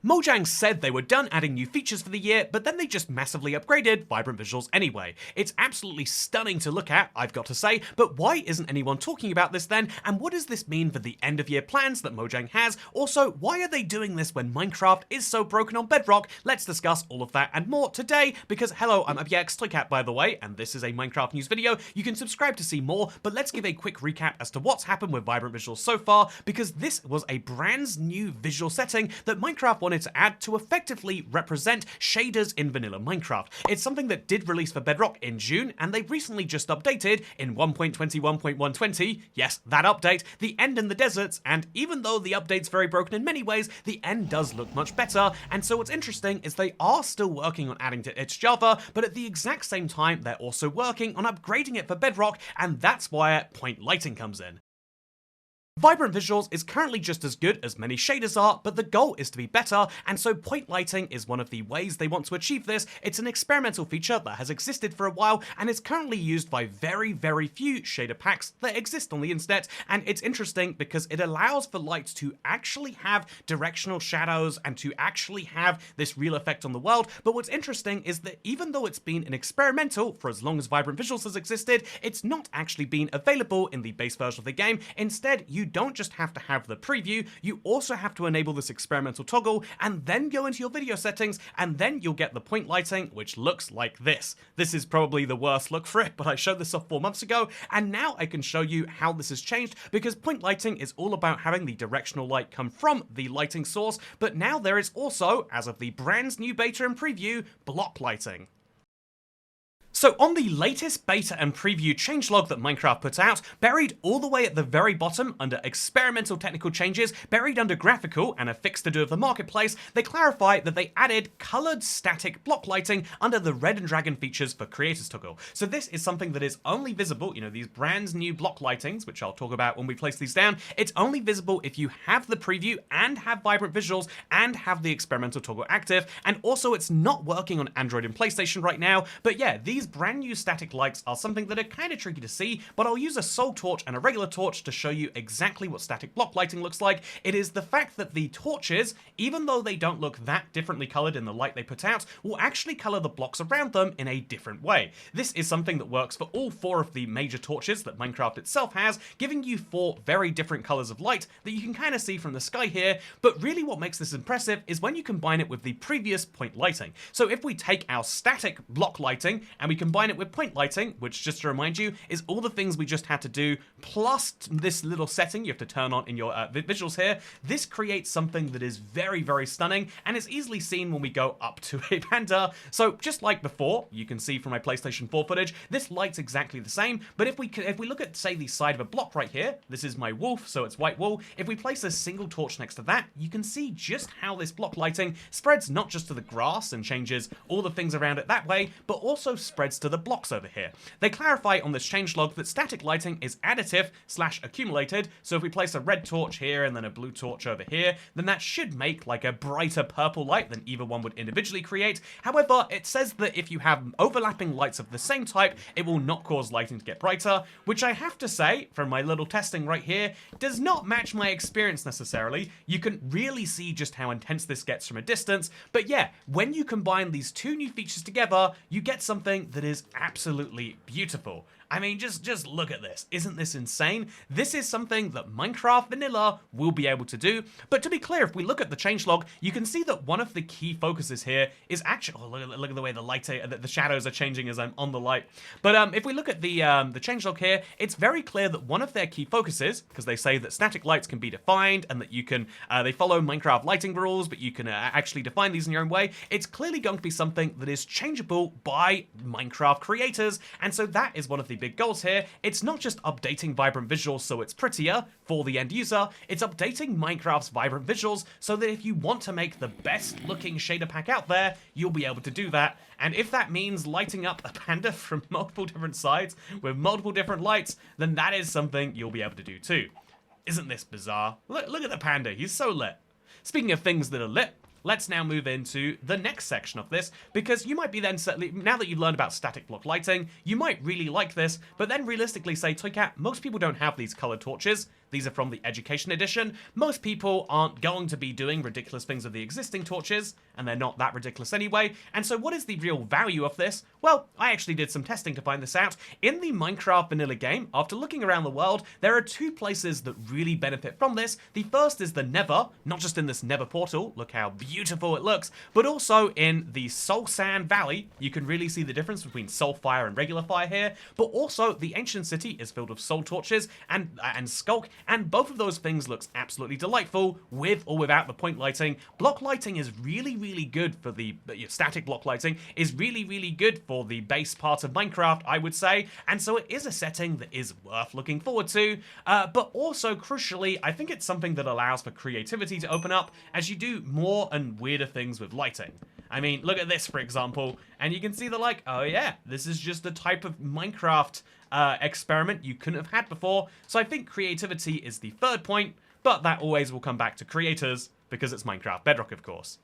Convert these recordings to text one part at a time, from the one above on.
Mojang said they were done adding new features for the year, but then they just massively upgraded vibrant visuals anyway. It's absolutely stunning to look at, I've got to say, but why isn't anyone talking about this then? And what does this mean for the end of year plans that Mojang has? Also, why are they doing this when Minecraft is so broken on Bedrock? Let's discuss all of that and more today, because hello, I'm ABX Toycat by the way, and this is a Minecraft news video. You can subscribe to see more, but let's give a quick recap as to what's happened with vibrant visuals so far, because this was a brand new visual setting that Minecraft wanted to add to effectively represent shaders in vanilla Minecraft. It's something that did release for Bedrock in June, and they recently just updated in 1.21.120, yes, that update, the end in the deserts, and even though the update's very broken in many ways, the end does look much better, and so what's interesting is they are still working on adding to its Java, but at the exact same time, they're also working on upgrading it for Bedrock, and that's where point lighting comes in. Vibrant visuals is currently just as good as many shaders are, but the goal is to be better, and so point lighting is one of the ways they want to achieve this. It's an experimental feature that has existed for a while and is currently used by very, very few shader packs that exist on the internet, and it's interesting because it allows for lights to actually have directional shadows and to actually have this real effect on the world. But what's interesting is that even though it's been an experimental for as long as vibrant visuals has existed, it's not actually been available in the base version of the game. Instead, you don't just have to have the preview, you also have to enable this experimental toggle and then go into your video settings, and then you'll get the point lighting, which looks like this. This is probably the worst look for it, but I showed this off 4 months ago, and now I can show you how this has changed, because point lighting is all about having the directional light come from the lighting source, but now there is also, as of the brand new beta and preview, block lighting. So on the latest beta and preview changelog that Minecraft put out, buried all the way at the very bottom under experimental technical changes, buried under graphical and a fix to do with the marketplace, they clarify that they added colored static block lighting under the red and dragon features for creators toggle. So this is something that is only visible, these brand new block lightings, which I'll talk about when we place these down, it's only visible if you have the preview and have vibrant visuals and have the experimental toggle active, and also it's not working on Android and PlayStation right now, but yeah, these brand new static lights are something that are kind of tricky to see, but I'll use a soul torch and a regular torch to show you exactly what static block lighting looks like. It is the fact that the torches, even though they don't look that differently colored in the light they put out, will actually color the blocks around them in a different way. This is something that works for all 4 of the major torches that Minecraft itself has, giving you 4 very different colors of light that you can kind of see from the sky here, but really what makes this impressive is when you combine it with the previous point lighting. So if we take our static block lighting and we combine it with point lighting, which just to remind you is all the things we just had to do plus this little setting you have to turn on in your visuals here, this creates something that is very, very stunning and is easily seen when we go up to a panda. So just like before, you can see from my PlayStation 4 footage, this light's exactly the same, but if we look at, say, the side of a block right here, this is my wolf, so it's white wool. If we place a single torch next to that, you can see just how this block lighting spreads not just to the grass and changes all the things around it that way, but also spreads to the blocks over here. They clarify on this changelog that static lighting is additive / accumulated, so if we place a red torch here and then a blue torch over here, then that should make like a brighter purple light than either one would individually create. However, it says that if you have overlapping lights of the same type, it will not cause lighting to get brighter, which I have to say, from my little testing right here, does not match my experience necessarily. You can really see just how intense this gets from a distance, but yeah, when you combine these 2 new features together, you get something that is absolutely beautiful. I mean, just look at this. Isn't this insane? This is something that Minecraft Vanilla will be able to do. But to be clear, if we look at the changelog, you can see that one of the key focuses here is actually, oh, look at the way the shadows are changing as I'm on the light. But if we look at the changelog here, it's very clear that one of their key focuses, because they say that static lights can be defined and that you can, they follow Minecraft lighting rules, but you can actually define these in your own way. It's clearly going to be something that is changeable by Minecraft creators, and so that is one of the big goals here. It's not just updating vibrant visuals so it's prettier for the end user, it's updating Minecraft's vibrant visuals so that if you want to make the best looking shader pack out there, you'll be able to do that. And if that means lighting up a panda from multiple different sides with multiple different lights, then that is something you'll be able to do too. Isn't this bizarre? Look at the panda, he's so lit. Speaking of things that are lit, let's now move into the next section of this, because you might be then, now that you've learned about static block lighting, you might really like this, but then realistically say, Toycat, most people don't have these colored torches. These are from the Education Edition. Most people aren't going to be doing ridiculous things with the existing torches, and they're not that ridiculous anyway. And so what is the real value of this? Well, I actually did some testing to find this out. In the Minecraft vanilla game, after looking around the world, there are two places that really benefit from this. The first is the Nether, not just in this Nether portal, look how beautiful it looks, but also in the Soul Sand Valley. You can really see the difference between soul fire and regular fire here, but also the ancient city is filled with soul torches and skulk, and both of those things looks absolutely delightful with or without the point lighting. Block lighting is really good for the static block lighting is really good for the base part of Minecraft, I would say, and so it is a setting that is worth looking forward to, but also crucially, I think it's something that allows for creativity to open up as you do more and weirder things with lighting. I mean, look at this, for example, and you can see oh yeah, this is just the type of Minecraft experiment you couldn't have had before. So I think creativity is the third point, but that always will come back to creators, because it's Minecraft Bedrock, of course.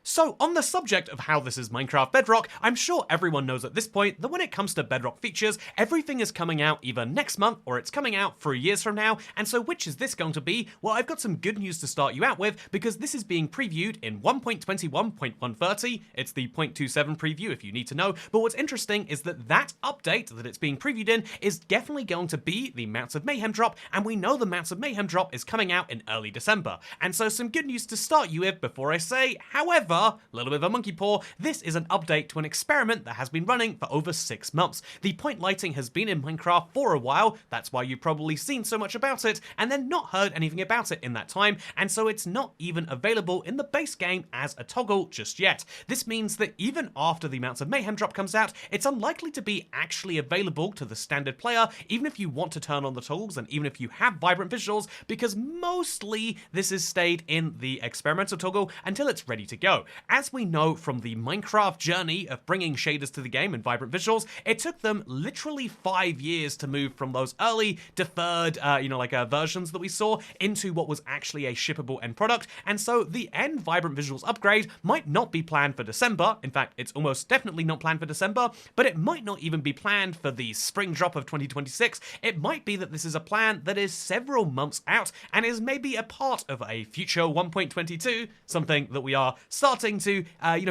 So, on the subject of how this is Minecraft Bedrock, I'm sure everyone knows at this point that when it comes to Bedrock features, everything is coming out either next month or it's coming out 3 years from now, and so which is this going to be? Well, I've got some good news to start you out with, because this is being previewed in 1.21.130, it's the 0.27 preview if you need to know, but what's interesting is that update that it's being previewed in is definitely going to be the Mounts of Mayhem drop, and we know the Mounts of Mayhem drop is coming out in early December, and so some good news to start you with before I say, however, a little bit of a monkey paw, this is an update to an experiment that has been running for over 6 months. The point lighting has been in Minecraft for a while, that's why you've probably seen so much about it, and then not heard anything about it in that time, and so it's not even available in the base game as a toggle just yet. This means that even after the Mounts of Mayhem drop comes out, it's unlikely to be actually available to the standard player, even if you want to turn on the toggles, and even if you have vibrant visuals, because mostly this has stayed in the experimental toggle until it's ready to go. As we know from the Minecraft journey of bringing shaders to the game and vibrant visuals, it took them literally 5 years to move from those early deferred, versions that we saw into what was actually a shippable end product, and so the end vibrant visuals upgrade might not be planned for December. In fact, it's almost definitely not planned for December, but it might not even be planned for the spring drop of 2026. It might be that this is a plan that is several months out and is maybe a part of a future 1.22, something that we are starting to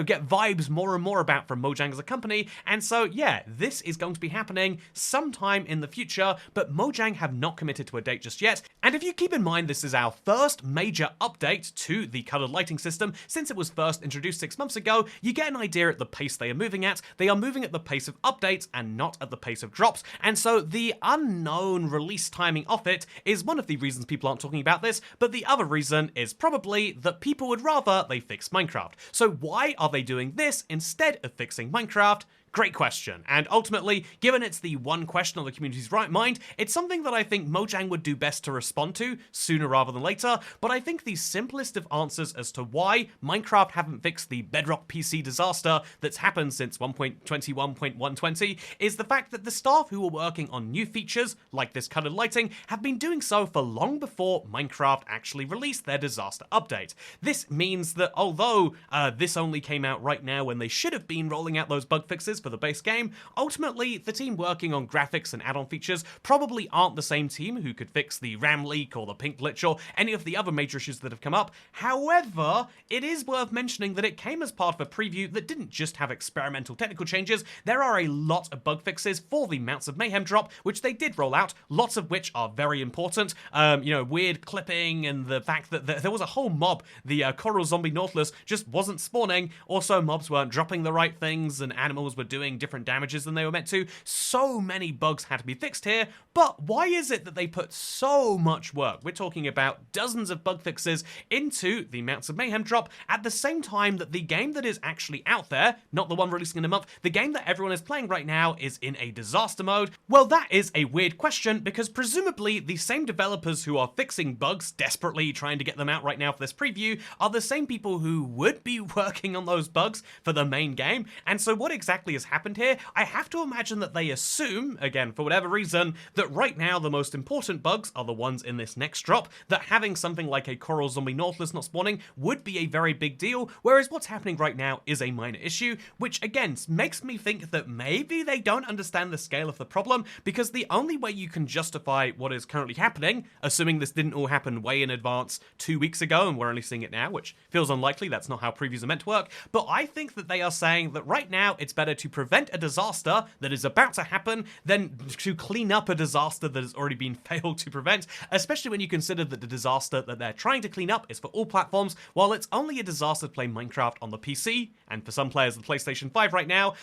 get vibes more and more about from Mojang as a company, and so yeah, this is going to be happening sometime in the future, but Mojang have not committed to a date just yet, and if you keep in mind this is our first major update to the colored lighting system since it was first introduced 6 months ago, you get an idea at the pace they are moving at. They are moving at the pace of updates and not at the pace of drops, and so the unknown release timing of it is one of the reasons people aren't talking about this, but the other reason is probably that people would rather they fix Minecraft. So why are they doing this instead of fixing Minecraft? Great question, and ultimately, given it's the one question on the community's right mind, it's something that I think Mojang would do best to respond to sooner rather than later, but I think the simplest of answers as to why Minecraft haven't fixed the Bedrock PC disaster that's happened since 1.21.120 is the fact that the staff who were working on new features, like this colored lighting, have been doing so for long before Minecraft actually released their disaster update. This means that although this only came out right now when they should have been rolling out those bug fixes for the base game, ultimately the team working on graphics and add-on features probably aren't the same team who could fix the RAM leak or the pink glitch or any of the other major issues that have come up. However, it is worth mentioning that it came as part of a preview that didn't just have experimental technical changes. There are a lot of bug fixes for the Mounts of Mayhem drop, which they did roll out, lots of which are very important. Weird clipping and the fact that there was a whole mob, the Coral Zombie Nautilus, just wasn't spawning. Also, mobs weren't dropping the right things and animals were doing different damages than they were meant to. So many bugs had to be fixed here, but why is it that they put so much work? We're talking about dozens of bug fixes into the Mounts of Mayhem drop at the same time that the game that is actually out there, not the one releasing in a month, the game that everyone is playing right now is in a disaster mode. Well, that is a weird question, because presumably the same developers who are fixing bugs, desperately trying to get them out right now for this preview, are the same people who would be working on those bugs for the main game, and so what exactly is has happened here, I have to imagine that they assume, again, for whatever reason, that right now the most important bugs are the ones in this next drop, that having something like a coral zombie nautilus not spawning would be a very big deal, whereas what's happening right now is a minor issue, which again makes me think that maybe they don't understand the scale of the problem, because the only way you can justify what is currently happening, assuming this didn't all happen way in advance 2 weeks ago and we're only seeing it now, which feels unlikely, that's not how previews are meant to work, but I think that they are saying that right now it's better to prevent a disaster that is about to happen than to clean up a disaster that has already been failed to prevent, especially when you consider that the disaster that they're trying to clean up is for all platforms, while it's only a disaster to play Minecraft on the PC, and for some players the PlayStation 5 right now,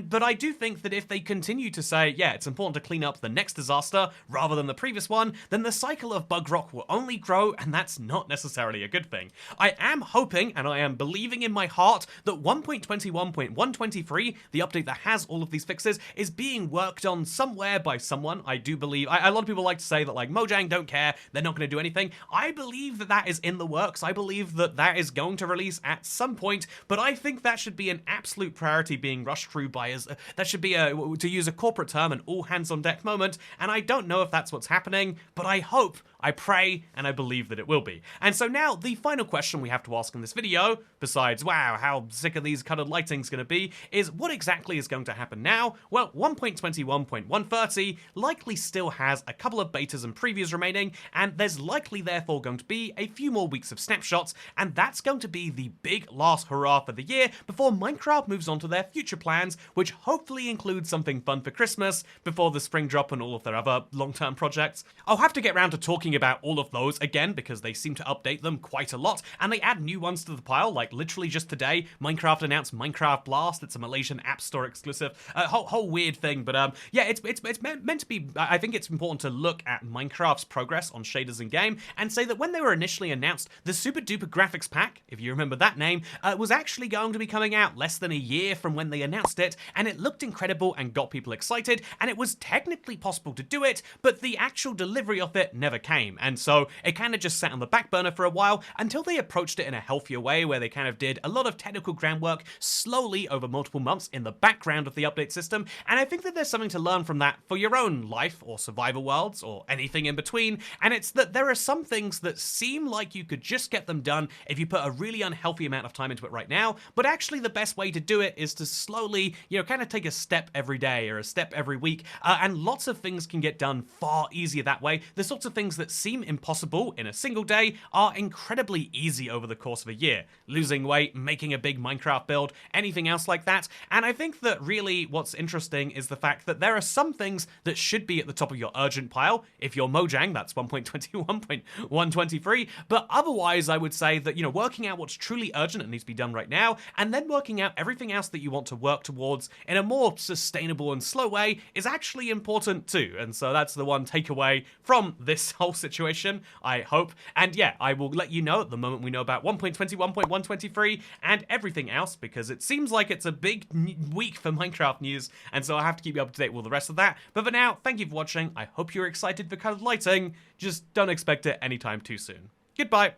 but I do think that if they continue to say, yeah, it's important to clean up the next disaster rather than the previous one, then the cycle of bug rot will only grow, and that's not necessarily a good thing. I am hoping, and I am believing in my heart, that 1.21.123, the update that has all of these fixes, is being worked on somewhere by someone. I do believe, a lot of people like to say that like Mojang don't care, they're not going to do anything. I believe that that is in the works. I believe that that is going to release at some point, but I think that should be an absolute priority being rushed through by us. That should be, to use a corporate term, an all hands on deck moment, and I don't know if that's what's happening, but I hope, I pray, and I believe that it will be. And so now, the final question we have to ask in this video, besides, wow, how sick are these colored lightings going to be, is what exactly is going to happen now? Well, 1.21.130 likely still has a couple of betas and previews remaining, and there's likely therefore going to be a few more weeks of snapshots, and that's going to be the big last hurrah for the year before Minecraft moves on to their future plans, which hopefully include something fun for Christmas before the spring drop and all of their other long-term projects. I'll have to get around to talking about all of those again because they seem to update them quite a lot, and they add new ones to the pile. Like literally just today, Minecraft announced Minecraft Blast. It's a Malaysian App Store exclusive, a whole weird thing. But yeah, it's meant to be. I think it's important to look at Minecraft's progress on shaders in game and say that when they were initially announced, the Super Duper Graphics Pack, if you remember that name, was actually going to be coming out less than a year from when they announced it, and it looked incredible and got people excited, and it was technically possible to do it, but the actual delivery of it never came, and so it kind of just sat on the back burner for a while until they approached it in a healthier way where they kind of did a lot of technical groundwork slowly over multiple months in the background of the update system, and I think that there's something to learn from that for your own life or survival worlds or anything in between, and it's that there are some things that seem like you could just get them done if you put a really unhealthy amount of time into it right now, but actually the best way to do it is to slowly, kind of take a step every day or a step every week, and lots of things can get done far easier that way. The sorts of things that seem impossible in a single day are incredibly easy over the course of a year. Losing weight, making a big Minecraft build, anything else like that, and I think that really what's interesting is the fact that there are some things that should be at the top of your urgent pile. If you're Mojang, that's 1.21.123, but otherwise I would say that, working out what's truly urgent and needs to be done right now, and then working out everything else that you want to work towards in a more sustainable and slow way is actually important too. And so that's the one takeaway from this whole situation, I hope. And yeah, I will let you know at the moment we know about 1.21.123 and everything else, because it seems like it's a big week for Minecraft news, and so I have to keep you up to date with all the rest of that. But for now, thank you for watching. I hope you're excited for colored lighting. Just don't expect it anytime too soon. Goodbye.